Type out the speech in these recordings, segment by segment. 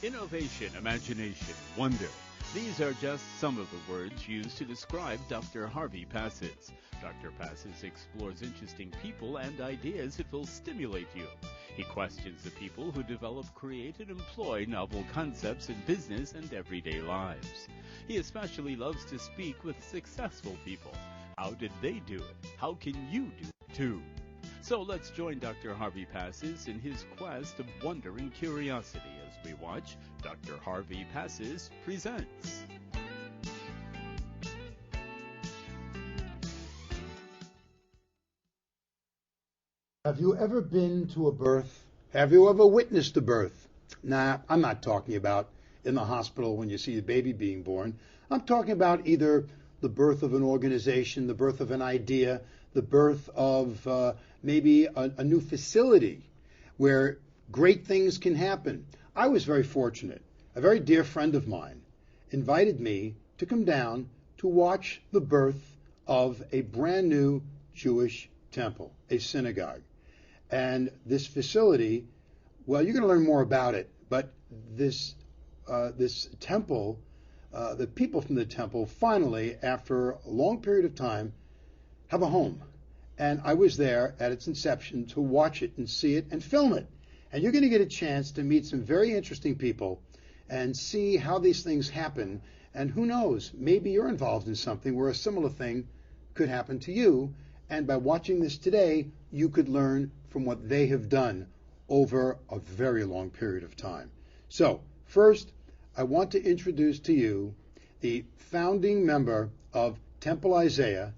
Innovation, imagination, wonder. These are just some of the words used to describe Dr. Harvey Passes. Dr. Passes explores interesting people and ideas that will stimulate you. He questions the people who develop, create, and employ novel concepts in business and everyday lives. He especially loves to speak with successful people. How did they do it? How can you do it too? So let's join Dr. Harvey Passes in his quest of wonder and curiosity as we watch Dr. Harvey Passes Presents. Have you ever been to a birth? Have you ever witnessed a birth? Nah, I'm not talking about in the hospital when you see a baby being born. I'm talking about either the birth of an organization, the birth of an idea, the birth of maybe a new facility where great things can happen. I was very fortunate. A very dear friend of mine invited me to come down to watch the birth of a brand new Jewish temple, a synagogue. And this facility, well, you're going to learn more about it, but this temple, the people from the temple finally, after a long period of time, have a home. And I was there at its inception to watch it and see it and film it. And you're going to get a chance to meet some very interesting people and see how these things happen. And who knows, maybe you're involved in something where a similar thing could happen to you. And by watching this today, you could learn from what they have done over a very long period of time. So, first, I want to introduce to you the founding member of Temple Isaiah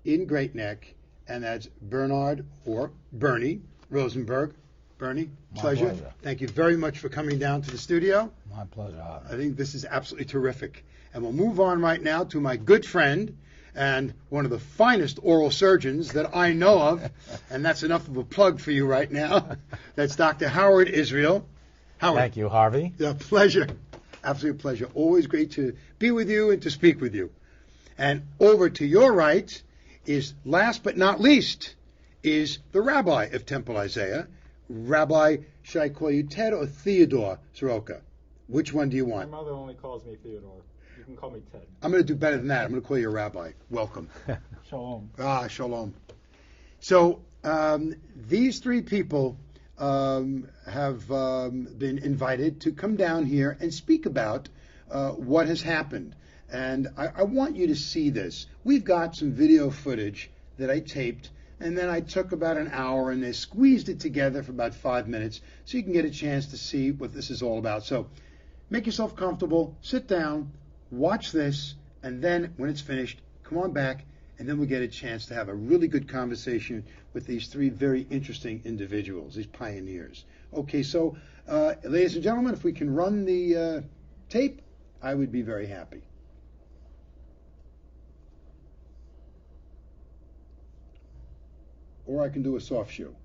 in Great Neck, and that's Bernard, or Bernie, Rosenberg. Bernie, pleasure. Thank you very much for coming down to the studio. My pleasure. I think this is absolutely terrific. And we'll move on right now to my good friend and one of the finest oral surgeons that I know of, and that's enough of a plug for you right now. That's Dr. Howard Isreal. Howard. Thank you, Harvey. Yeah, pleasure. Absolute pleasure. Always great to be with you and to speak with you. And over to your right is, last but not least, is the rabbi of Temple Isaiah. Rabbi, should I call you Ted or Theodore Soroka? Which one do you want? My mother only calls me Theodore. You can call me Ted. I'm going to do better than that. I'm going to call you a rabbi. Welcome. Shalom. Shalom. So these three people have been invited to come down here and speak about what has happened. And I want you to see this. We've got some video footage that I taped, and then I took about an hour and I squeezed it together for about 5 minutes so you can get a chance to see what this is all about. So make yourself comfortable, sit down, watch this, and then when it's finished, come on back, and then we'll get a chance to have a really good conversation with these three very interesting individuals, these pioneers. Okay, so ladies and gentlemen, if we can run the tape, I would be very happy. Or I can do a soft shoe.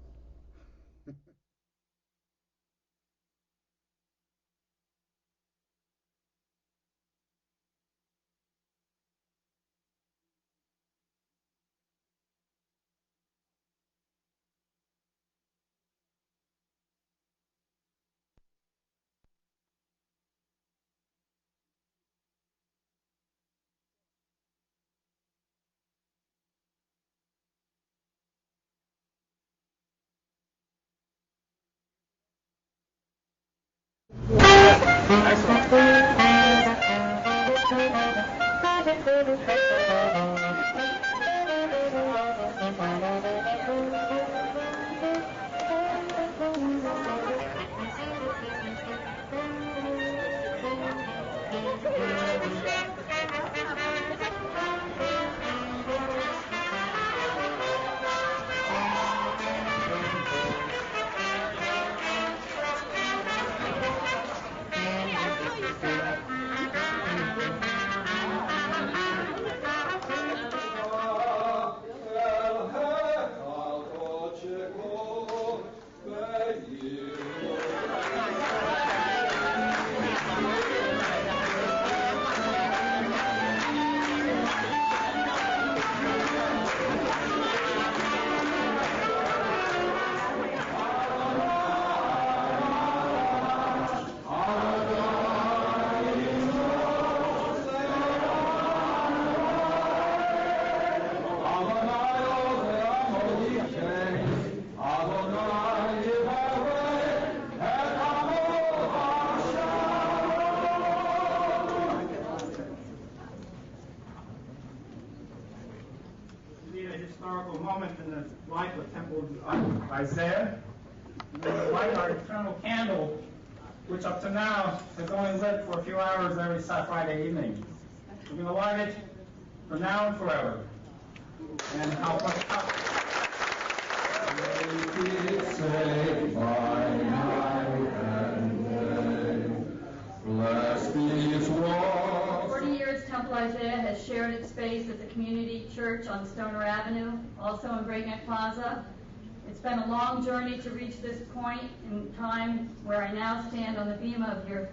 moment in the life of Temple of Isaiah. We light our eternal candle, which up to now has only lit for a few hours every Friday evening. We're going to light it for now and forever. And I'll put it up. Saved by night and day. Blessed be His wall. 40 years Temple Isaiah has shared its space at the community church on Stoner Avenue, also in Great Neck Plaza. It's been a long journey to reach this point in time where I now stand on the beam of your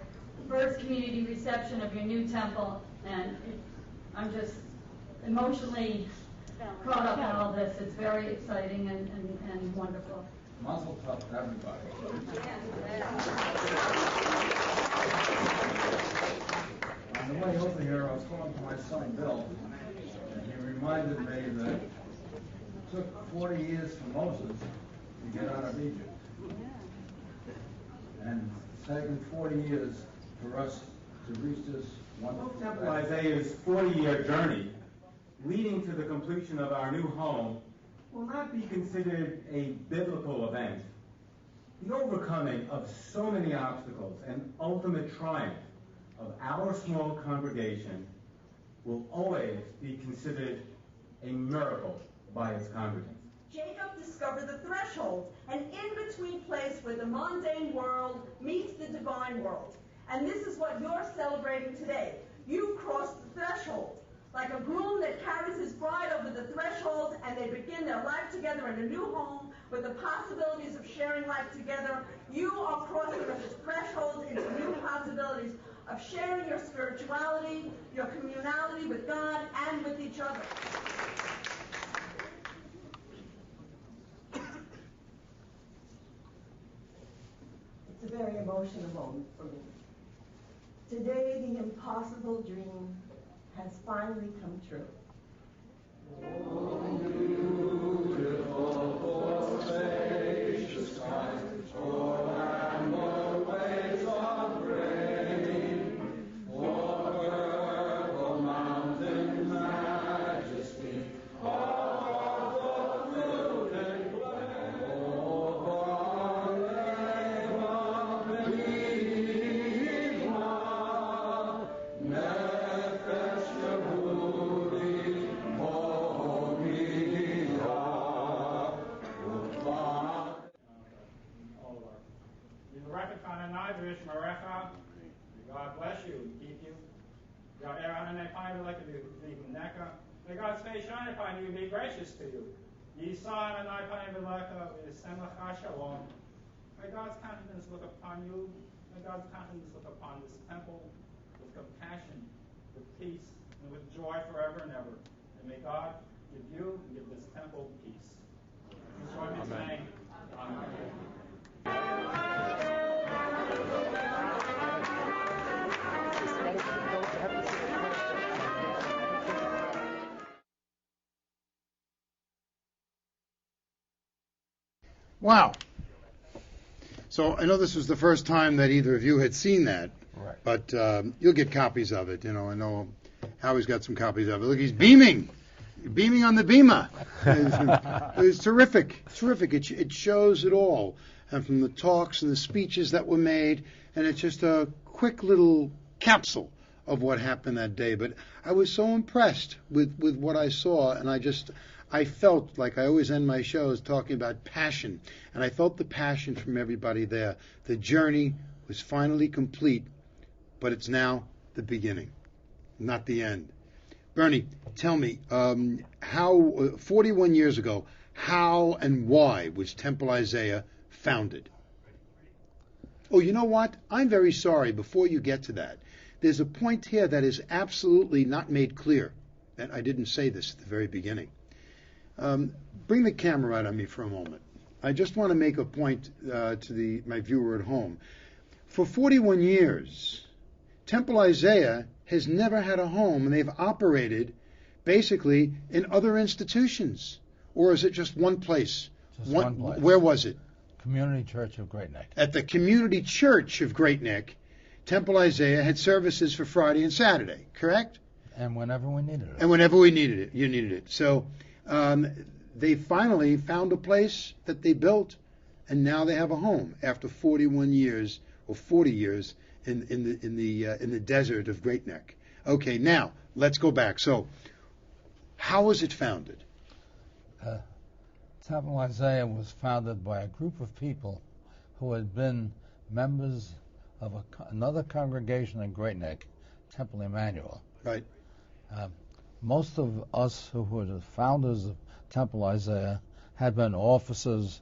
first community reception of your new temple, and I'm just emotionally caught up in all this. It's very exciting and wonderful. Muzzle tough to everybody. On the way over here, I was talking to my son Bill, and he reminded me that it took 40 years for Moses to get out of Egypt. And it's taken 40 years for us to reach this wonderful Temple Isaiah's 40-year journey leading to the completion of our new home will not be considered a biblical event. The overcoming of so many obstacles and ultimate triumph of our small congregation will always be considered a miracle by its congregants. Jacob discovered the threshold, an in-between place where the mundane world meets the divine world. And this is what you're celebrating today. You crossed the threshold. Like a groom that carries his bride over the threshold and they begin their life together in a new home with the possibilities of sharing life together, you are crossing this threshold into new possibilities of sharing your spirituality, your communality with God and with each other. It's a very emotional moment for me. Today, the impossible dream has finally come true. Oh, beautiful, spacious sky, oh, and the waves of rain, oh, purple mountain majesty, of the fruited plain, oh, name of Redeemer, God bless you and keep you. May God's face shine upon you and be gracious to you. May God's countenance look upon you. May God's countenance look upon this temple with compassion, with peace, and with joy forever and ever. And may God give you and give this temple peace. Please join me in saying, Amen. Wow. So I know this was the first time that either of you had seen that, Right. but you'll get copies of it. You know, I know Howie's got some copies of it. Look, he's beaming on the beamer. It was terrific. It's terrific. It shows it all, and from the talks and the speeches that were made, and it's just a quick little capsule of what happened that day. But I was so impressed with what I saw, and I felt like I always end my shows talking about passion, and I felt the passion from everybody there. The journey was finally complete, but it's now the beginning, not the end. Bernie, tell me, how 41 years ago, how and why was Temple Isaiah founded? Oh, you know what? I'm very sorry. Before you get to that, there's a point here that is absolutely not made clear, and I didn't say this at the very beginning. Bring the camera out on me for a moment. I just want to make a point to my viewer at home. For 41 years, Temple Isaiah has never had a home, and they've operated basically in other institutions. Or is it just one place? Just one place. Where was it? Community Church of Great Neck. At the Community Church of Great Neck, Temple Isaiah had services for Friday and Saturday, correct? And whenever we needed it. And whenever we needed it, you needed it. So they finally found a place that they built, and now they have a home after 41 years or 40 years in the desert of Great Neck. Okay, now let's go back. So, how was it founded? Temple Isaiah was founded by a group of people who had been members of another congregation in Great Neck, Temple Emmanuel. Right. Most of us who were the founders of Temple Isaiah had been officers,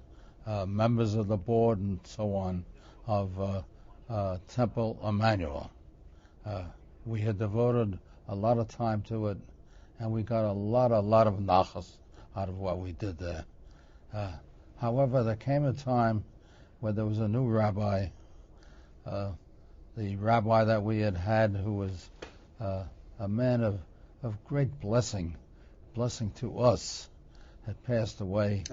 members of the board, and so on of Temple Emmanuel. We had devoted a lot of time to it, and we got a lot of nachas out of what we did there. However, there came a time where there was a new rabbi. The rabbi that we had, who was a man of great blessing to us, had passed away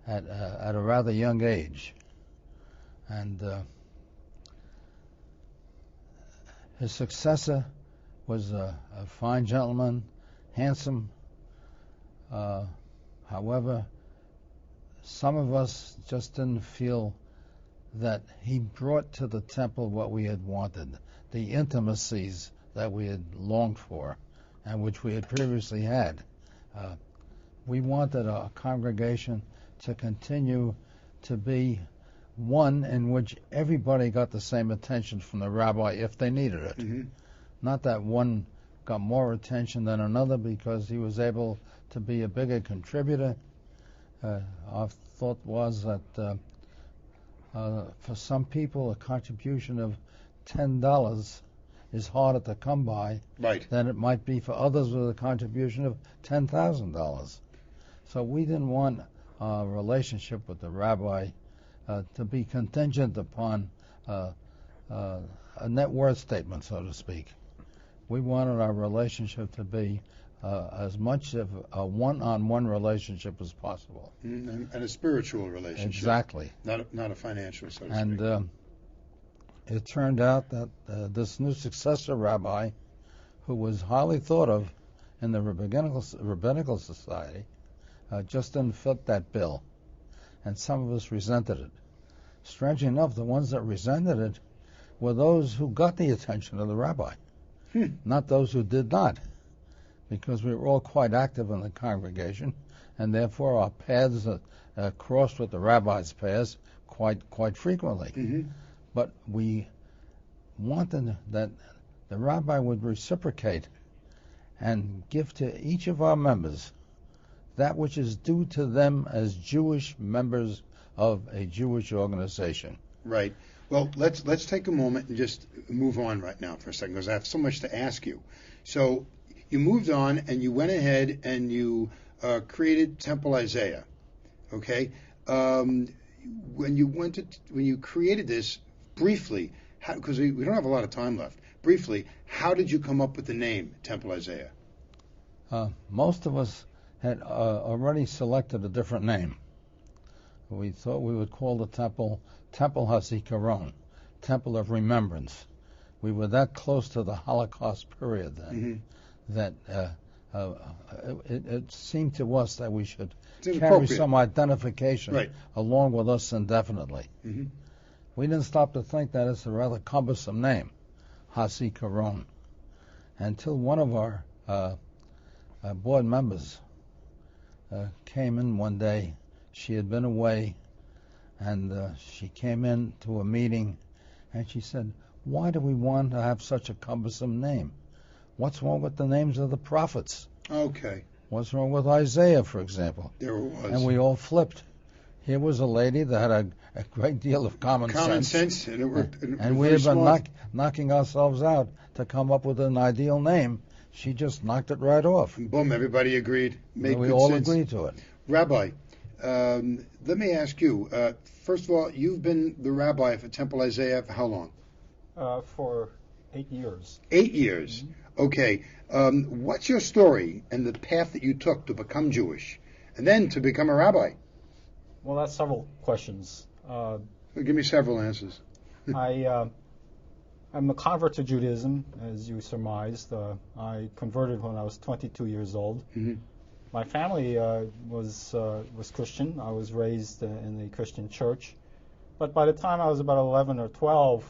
at a rather young age. And his successor was a fine gentleman, handsome. However, some of us just didn't feel that he brought to the temple what we had wanted, the intimacies that we had longed for and which we had previously had. We wanted our congregation to continue to be one in which everybody got the same attention from the rabbi if they needed it. Mm-hmm. Not that one got more attention than another because he was able to be a bigger contributor. Our thought was that for some people, a contribution of $10 is harder to come by than it might be for others with a contribution of $10,000. So we didn't want our relationship with the rabbi to be contingent upon a net worth statement, so to speak. We wanted our relationship to be as much of a one-on-one relationship as possible. And a spiritual relationship. Exactly. Not a financial, so to speak. And it turned out that this new successor rabbi, who was highly thought of in the rabbinical society, just didn't fit that bill. And some of us resented it. Strangely enough, the ones that resented it were those who got the attention of the rabbi, not those who did not, because we were all quite active in the congregation, and therefore our paths crossed with the rabbi's paths quite frequently. Mm-hmm. But we wanted that the rabbi would reciprocate and give to each of our members that which is due to them as Jewish members of a Jewish organization. Right. Well, let's take a moment and just move on right now for a second, because I have so much to ask you. So you moved on and you went ahead and you created Temple Isaiah. Okay. When you created this, briefly, because we don't have a lot of time left. Briefly, how did you come up with the name Temple Isaiah? Most of us had already selected a different name. We thought we would call the temple HaZikaron, Temple of Remembrance. We were that close to the Holocaust period then that it seemed to us that we should carry some identification along with us indefinitely. Mm-hmm. We didn't stop to think that it's a rather cumbersome name, HaZikaron, until one of our board members came in one day. She had been away, and she came in to a meeting, and she said, "Why do we want to have such a cumbersome name? What's wrong with the names of the prophets? Okay. What's wrong with Isaiah, for example?" There it was. And we all flipped. Here was a lady that had a great deal of common sense. And it worked. And we had been knocking ourselves out to come up with an ideal name. She just knocked it right off. And boom, everybody agreed. We all agreed to it. Rabbi, let me ask you, first of all, you've been the rabbi for Temple Isaiah for how long? For 8 years. 8 years. Mm-hmm. Okay. What's your story and the path that you took to become Jewish and then to become a rabbi? Well, that's several questions. Give me several answers. I'm a convert to Judaism, as you surmised. I converted when I was 22 years old. Mm-hmm. My family was Christian. I was raised in the Christian church. But by the time I was about 11 or 12,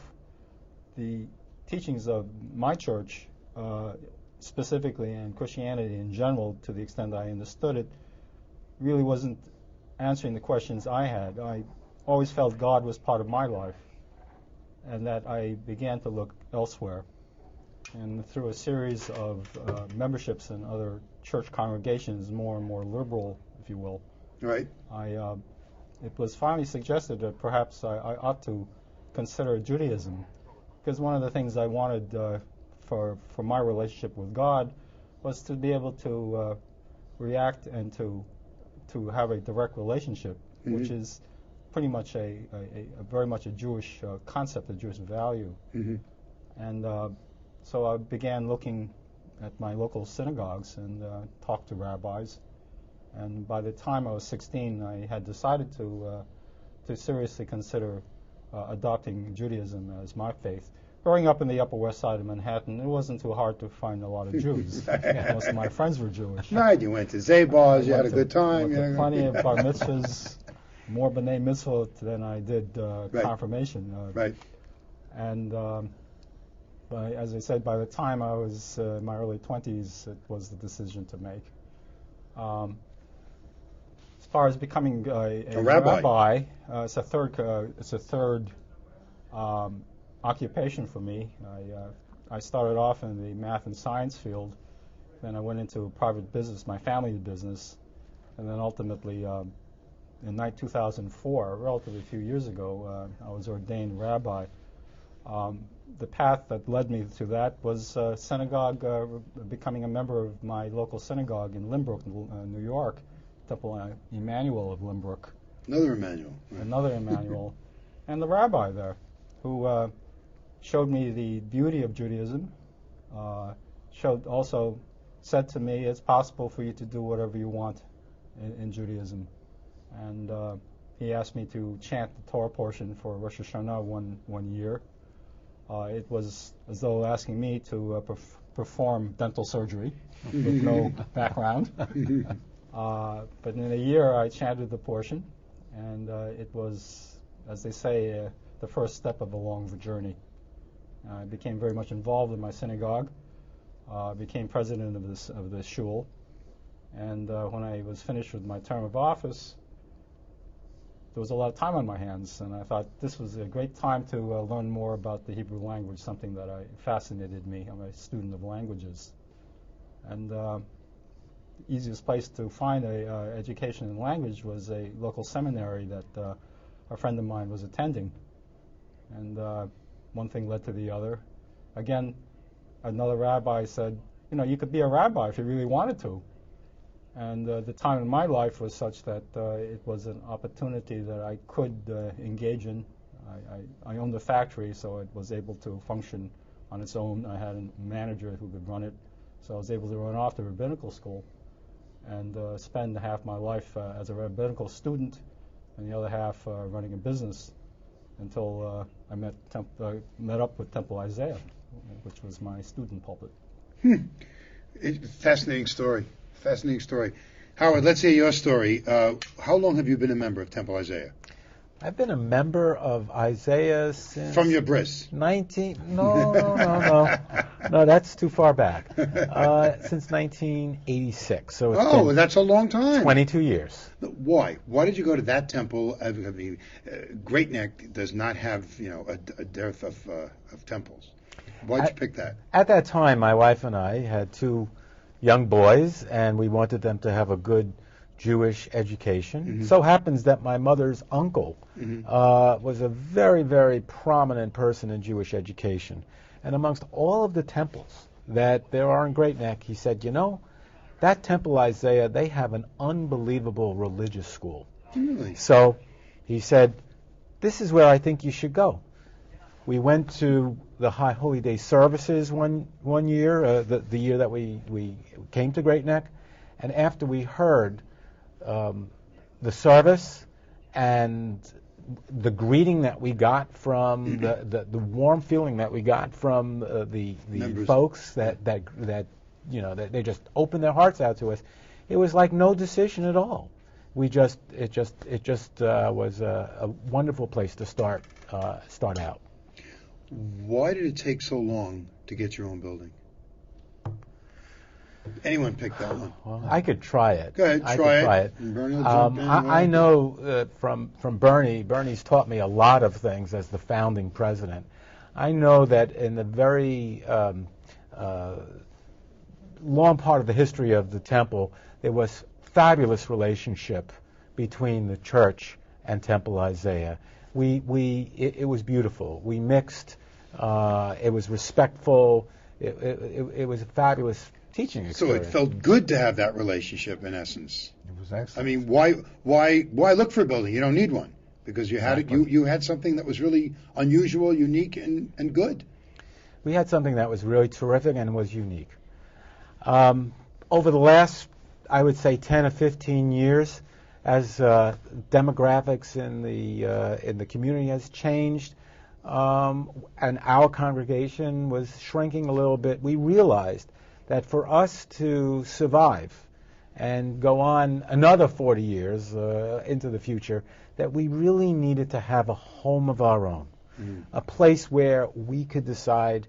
the teachings of my church, specifically, and Christianity in general, to the extent I understood it, really wasn't answering the questions I had. I always felt God was part of my life, and that I began to look elsewhere. And through a series of memberships in other church congregations, more and more liberal, if you will, Right. It was finally suggested that perhaps I ought to consider Judaism, because one of the things I wanted for my relationship with God was to be able to react and to have a direct relationship, which is pretty much a very much a Jewish concept, a Jewish value. And so I began looking at my local synagogues and talked to rabbis. And by the time I was 16, I had decided to seriously consider adopting Judaism as my faith. Growing up in the Upper West Side of Manhattan, it wasn't too hard to find a lot of Jews. Most of my friends were Jewish. Right, you went to Zaybars, you had a good time. Went to plenty of bar mitzvahs, more b'nai mitzvah than I did confirmation. Right. And as I said, by the time I was in my early 20s, it was the decision to make. As far as becoming a rabbi, it's a third occupation for me. I started off in the math and science field, then I went into private business, my family business, and then ultimately in 2004, relatively a few years ago, I was ordained rabbi. The path that led me to that was synagogue, becoming a member of my local synagogue in Limbrook, New York, Temple Emmanuel of Limbrook. Another Emmanuel. Right. Another Emmanuel. And the rabbi there, who showed me the beauty of Judaism, said to me, it's possible for you to do whatever you want in Judaism. And he asked me to chant the Torah portion for Rosh Hashanah one year. It was as though asking me to perform dental surgery with no background. But in a year, I chanted the portion, and it was, as they say, the first step of a long journey. I became very much involved in my synagogue, became president of the shul, and when I was finished with my term of office, there was a lot of time on my hands, and I thought this was a great time to learn more about the Hebrew language, something that fascinated me. I'm a student of languages. And the easiest place to find a education in language was a local seminary that a friend of mine was attending. And one thing led to the other. Again, another rabbi said, you could be a rabbi if you really wanted to. And the time in my life was such that it was an opportunity that I could engage in. I owned a factory, so it was able to function on its own. I had a manager who could run it, so I was able to run off to rabbinical school and spend half my life as a rabbinical student and the other half running a business until I met up with Temple Isaiah, which was my student pulpit. Fascinating story. Fascinating story. Howard, let's hear your story. How long have you been a member of Temple Isaiah? I've been a member of Isaiah since... From your bris? No, that's too far back. Since 1986. So it's been that's a long time. 22 years. Why? Why did you go to that temple? I mean, Great Neck does not have, a dearth of temples. Why did you pick that? At that time, my wife and I had two young boys, and we wanted them to have a good Jewish education. Mm-hmm. So happens that my mother's uncle was a very, very prominent person in Jewish education. And amongst all of the temples that there are in Great Neck, he said, that Temple Isaiah, they have an unbelievable religious school. Really? So he said, this is where I think you should go. We went to the High Holy Day services one year, the year that we came to Great Neck, and after we heard the service and the greeting that we got from the warm feeling that we got from the folks that they just opened their hearts out to us, it was like no decision at all. It just was a wonderful place to start out. Why did it take so long to get your own building? Anyone pick that one? Well, I could try it. Go ahead, try it. Bernie will jump in. I know from Bernie. Bernie's taught me a lot of things as the founding president. I know that in the very long part of the history of the temple, there was fabulous relationship between the church and Temple Isaiah. It was beautiful. We mixed. It was respectful. It was a fabulous teaching experience. So it felt good to have that relationship, in essence. It was excellent. I mean, why look for a building? You don't need one because you had it. You had something that was really unusual, unique, and good. We had something that was really terrific and was unique. Over the last, I would say, 10 or 15 years, as demographics in the community has changed, and our congregation was shrinking a little bit, we realized that for us to survive and go on another 40 years into the future, that we really needed to have a home of our own, a place where we could decide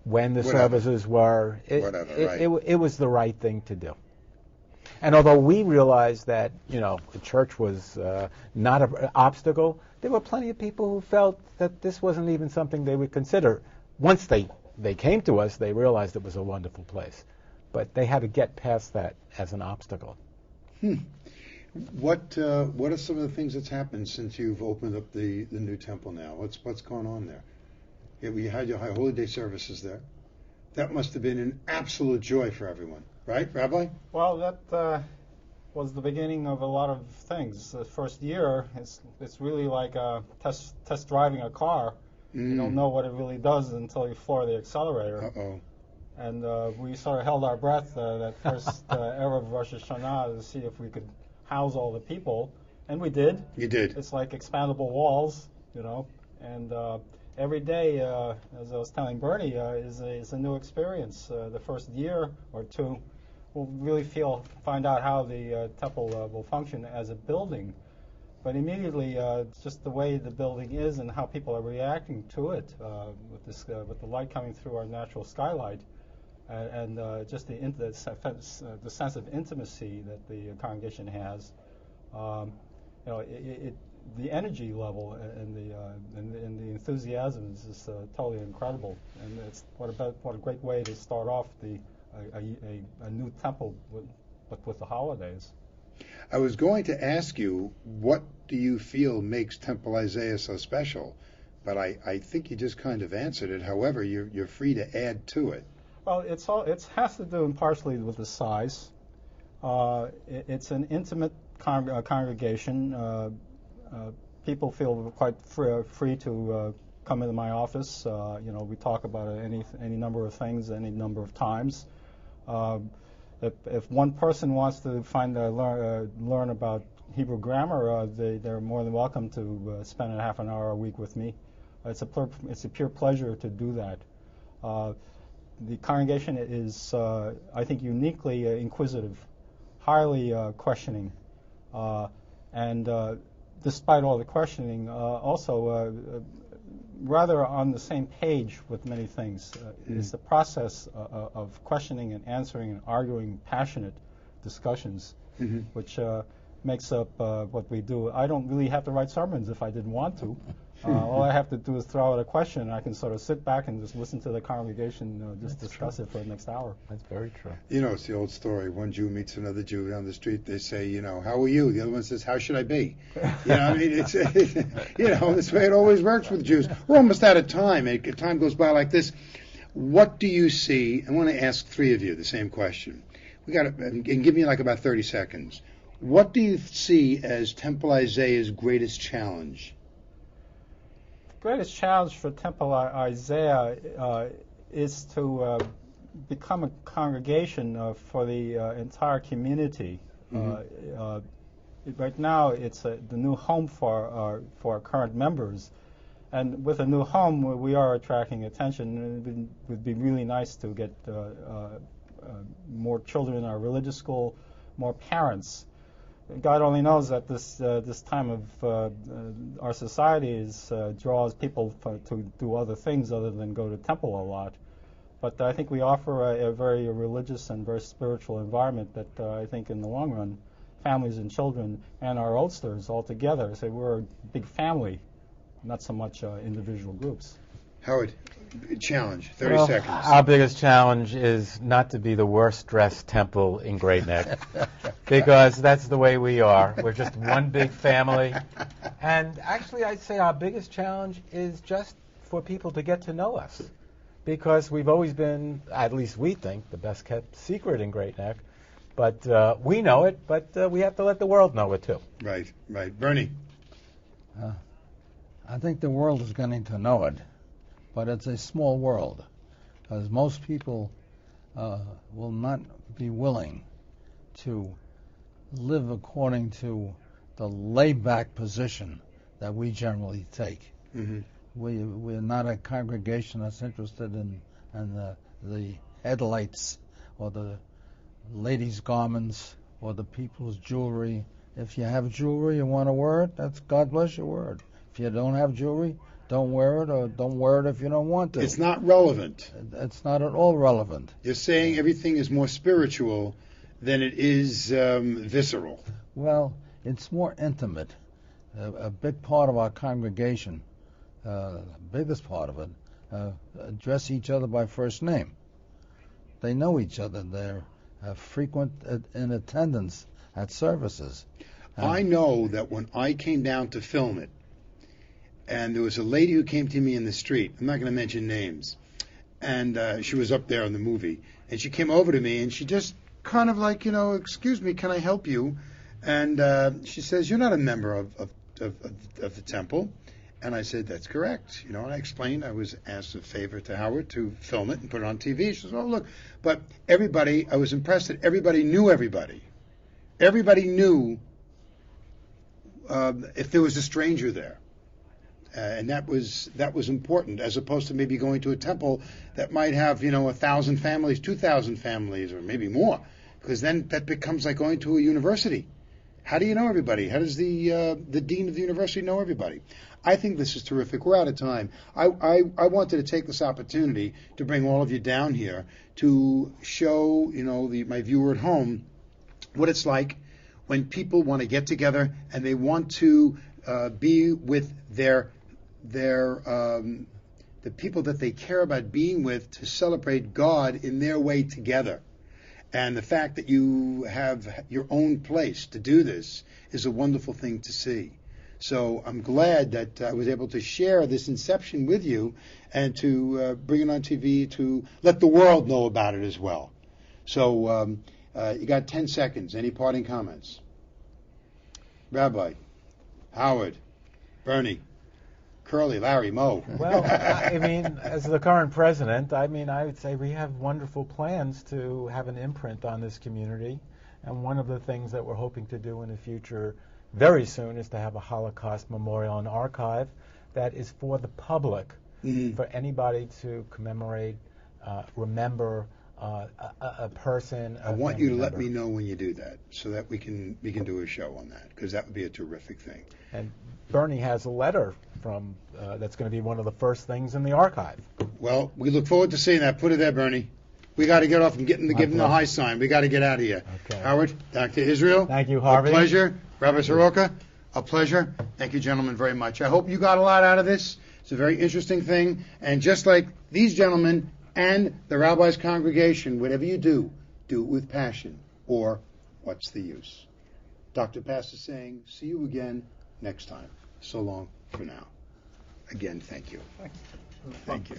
when the services were. It was the right thing to do. And although we realized that, the church was not an obstacle, there were plenty of people who felt that this wasn't even something they would consider. Once they came to us, they realized it was a wonderful place. But they had to get past that as an obstacle. What are some of the things that's happened since you've opened up the new temple now? What's going on there? We had your Holy Day services there. That must have been an absolute joy for everyone, right, Rabbi? Well, that was the beginning of a lot of things. The first year, it's really like test driving a car. You don't know what it really does until you floor the accelerator. Uh-oh. And we sort of held our breath that first Erev Rosh Hashanah to see if we could house all the people, and we did. You did. It's like expandable walls, and every day, as I was telling Bernie, is a new experience. The first year or two, we'll really find out how the temple will function as a building. But immediately, just the way the building is and how people are reacting to it, with the light coming through our natural skylight, and just the sense of intimacy that the congregation has, the energy level and the enthusiasm is just totally incredible. And it's what a great way to start off a new temple with the holidays. I was going to ask you, what do you feel makes Temple Isaiah so special? But I think you just kind of answered it. However, you're free to add to it. Well, it has to do partially with the size. It's an intimate congregation. People feel quite free to come into my office. We talk about any number of things, any number of times. If one person wants to learn about Hebrew grammar, they're more than welcome to spend a half an hour a week with me. It's a pure pleasure to do that. The congregation is, I think, uniquely inquisitive, highly questioning, and despite all the questioning, also rather on the same page with many things. It's the process of questioning and answering and arguing passionate discussions, which makes up what we do. I don't really have to write sermons if I didn't want to. All I have to do is throw out a question, and I can sort of sit back and just listen to the congregation discuss it for the next hour. That's very true. It's the old story. One Jew meets another Jew down the street. They say, how are you? The other one says, how should I be? It's this way it always works with Jews. We're almost out of time. Time goes by like this. What do you see? I want to ask three of you the same question. And give me like about 30 seconds. What do you see as Temple Isaiah's greatest challenge? The greatest challenge for Temple Isaiah is to become a congregation for the entire community. Right now, it's the new home for our current members. And with a new home, we are attracting attention. And it would be really nice to get more children in our religious school, more parents. God only knows that this time of our society draws people to do other things other than go to temple a lot. But I think we offer a very religious and very spiritual environment that I think in the long run, families and children and our oldsters all together say we're a big family, not so much individual groups. Howard, challenge, 30 seconds. Our biggest challenge is not to be the worst dressed temple in Great Neck, because that's the way we are. We're just one big family. And actually, I'd say our biggest challenge is just for people to get to know us, because we've always been, at least we think, the best kept secret in Great Neck. But we know it, but we have to let the world know it too. Right. Bernie? I think the world is getting to know it, but it's a small world, because most people will not be willing to live according to the laid-back position that we generally take. Mm-hmm. We're not a congregation that's interested in the headlights or the ladies' garments or the people's jewelry. If you have jewelry and want to wear it, that's God bless your word. If you don't have jewelry, don't wear it, or don't wear it if you don't want to. It's not relevant. It's not at all relevant. You're saying everything is more spiritual than it is visceral. Well, it's more intimate. A big part of our congregation, biggest part of it, address each other by first name. They know each other. They're frequent in attendance at services. I know that when I came down to film it, and there was a lady who came to me in the street, I'm not going to mention names, and she was up there in the movie, and she came over to me, and she just kind of like, excuse me, can I help you? And she says, you're not a member of the temple. And I said, that's correct. And I explained I was asked a favor to Howard to film it and put it on TV. She says, oh, look. But everybody, I was impressed that everybody knew everybody. Everybody knew if there was a stranger there. And that was important, as opposed to maybe going to a temple that might have, 1,000 families, 2,000 families, or maybe more. Because then that becomes like going to a university. How do you know everybody? How does the dean of the university know everybody? I think this is terrific. We're out of time. I wanted to take this opportunity to bring all of you down here to show, my viewer at home what it's like when people want to get together and they want to be with the people that they care about being with, to celebrate God in their way together. And the fact that you have your own place to do this is a wonderful thing to see. So I'm glad that I was able to share this inception with you and to bring it on TV to let the world know about it as well. So you got 10 seconds. Any parting comments? Rabbi, Howard, Bernie, Curly, Larry, Mo. Well, I mean, as the current president, I would say we have wonderful plans to have an imprint on this community. And one of the things that we're hoping to do in the future very soon is to have a Holocaust memorial and archive that is for the public, for anybody to commemorate, remember a person. I want you to let me know when you do that, so that we can do a show on that, because that would be a terrific thing. And Bernie has a letter from that's going to be one of the first things in the archive. Well, we look forward to seeing that. Put it there, Bernie. We got to get off and give him the high sign. We got to get out of here. Okay. Howard, Dr. Isreal. Thank you, Harvey. A pleasure. Rabbi Soroka, a pleasure. Thank you, gentlemen, very much. I hope you got a lot out of this. It's a very interesting thing. And just like these gentlemen and the rabbi's congregation, whatever you do it with passion, or what's the use? Dr. Pass is saying, see you again next time. So long for now. Again, thank you. Thank you.